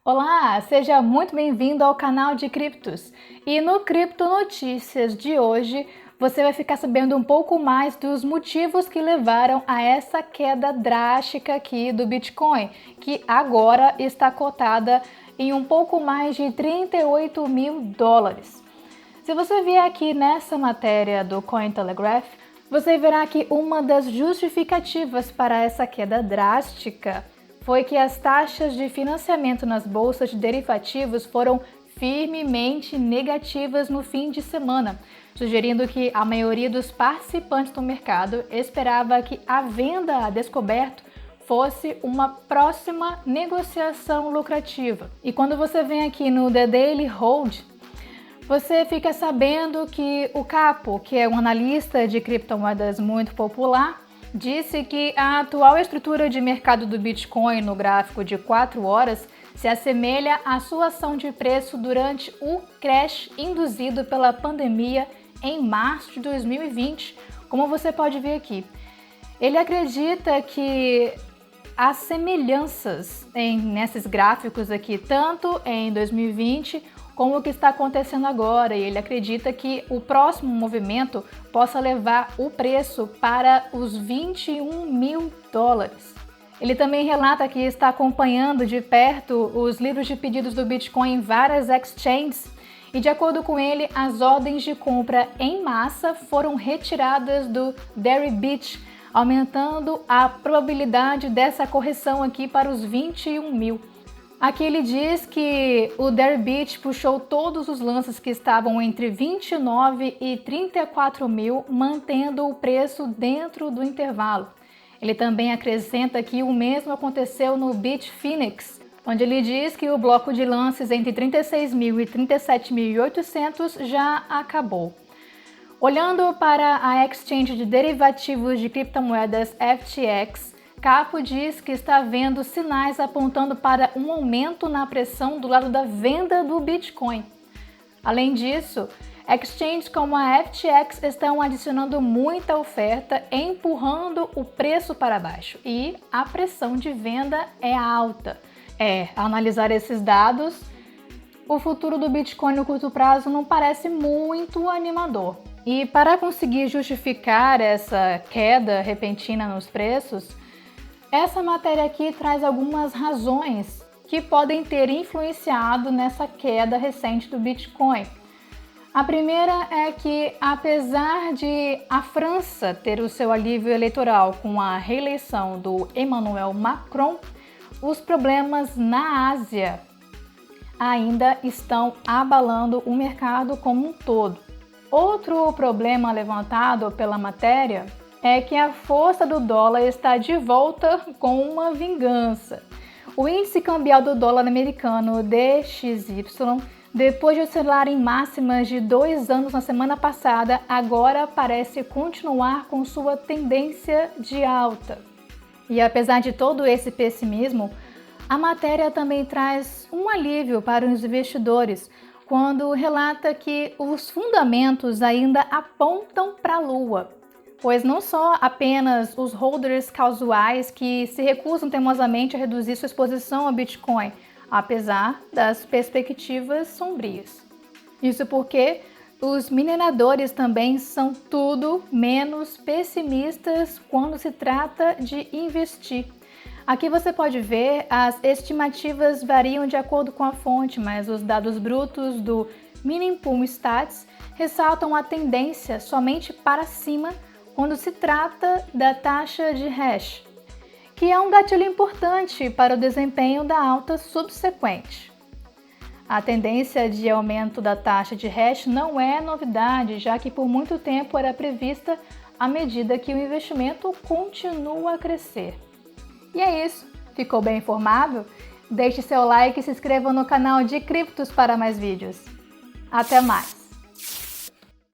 Olá, seja muito bem-vindo ao canal de Criptos. E no Cripto Notícias de hoje, você vai ficar sabendo um pouco mais dos motivos que levaram a essa queda drástica aqui do Bitcoin, que agora está cotada em um pouco mais de 38 mil dólares. Se você vier aqui nessa matéria do Cointelegraph, você verá que uma das justificativas para essa queda drástica foi que as taxas de financiamento nas bolsas de derivativos foram firmemente negativas no fim de semana, sugerindo que a maioria dos participantes do mercado esperava que a venda a descoberto fosse uma próxima negociação lucrativa. E quando você vem aqui no The Daily Hold, você fica sabendo que o Capo, que é um analista de criptomoedas muito popular, disse que a atual estrutura de mercado do Bitcoin no gráfico de 4 horas se assemelha à sua ação de preço durante o crash induzido pela pandemia em março de 2020, como você pode ver aqui. Ele acredita que as semelhanças nesses gráficos aqui, tanto em 2020 como o que está acontecendo agora, e ele acredita que o próximo movimento possa levar o preço para os 21 mil dólares. Ele também relata que está acompanhando de perto os livros de pedidos do Bitcoin em várias exchanges e, de acordo com ele, as ordens de compra em massa foram retiradas do Deribit, aumentando a probabilidade dessa correção aqui para os 21 mil. Aqui ele diz que o Deribit puxou todos os lances que estavam entre 29 e 34 mil, mantendo o preço dentro do intervalo. Ele também acrescenta que o mesmo aconteceu no Bitfinex, onde ele diz que o bloco de lances entre 36 mil e 37.800 já acabou. Olhando para a exchange de derivativos de criptomoedas FTX, Capo diz que está vendo sinais apontando para um aumento na pressão do lado da venda do Bitcoin. Além disso, exchanges como a FTX estão adicionando muita oferta, empurrando o preço para baixo, e a pressão de venda é alta. Ao analisar esses dados, o futuro do Bitcoin no curto prazo não parece muito animador. E para conseguir justificar essa queda repentina nos preços, essa matéria aqui traz algumas razões que podem ter influenciado nessa queda recente do Bitcoin. A primeira é que, apesar de a França ter o seu alívio eleitoral com a reeleição do Emmanuel Macron, os problemas na Ásia ainda estão abalando o mercado como um todo. Outro problema levantado pela matéria é que a força do dólar está de volta com uma vingança. O índice cambial do dólar americano DXY, depois de oscilar em máximas de 2 anos na semana passada, agora parece continuar com sua tendência de alta. E apesar de todo esse pessimismo, a matéria também traz um alívio para os investidores, quando relata que os fundamentos ainda apontam para a lua. Pois não só apenas os holders casuais que se recusam teimosamente a reduzir sua exposição ao Bitcoin, apesar das perspectivas sombrias. Isso porque os mineradores também são tudo menos pessimistas quando se trata de investir. Aqui você pode ver, as estimativas variam de acordo com a fonte, mas os dados brutos do Minipool Stats ressaltam a tendência somente para cima quando se trata da taxa de hash, que é um gatilho importante para o desempenho da alta subsequente. A tendência de aumento da taxa de hash não é novidade, já que por muito tempo era prevista à medida que o investimento continua a crescer. E é isso, ficou bem informado? Deixe seu like e se inscreva no canal de Criptos para mais vídeos. Até mais!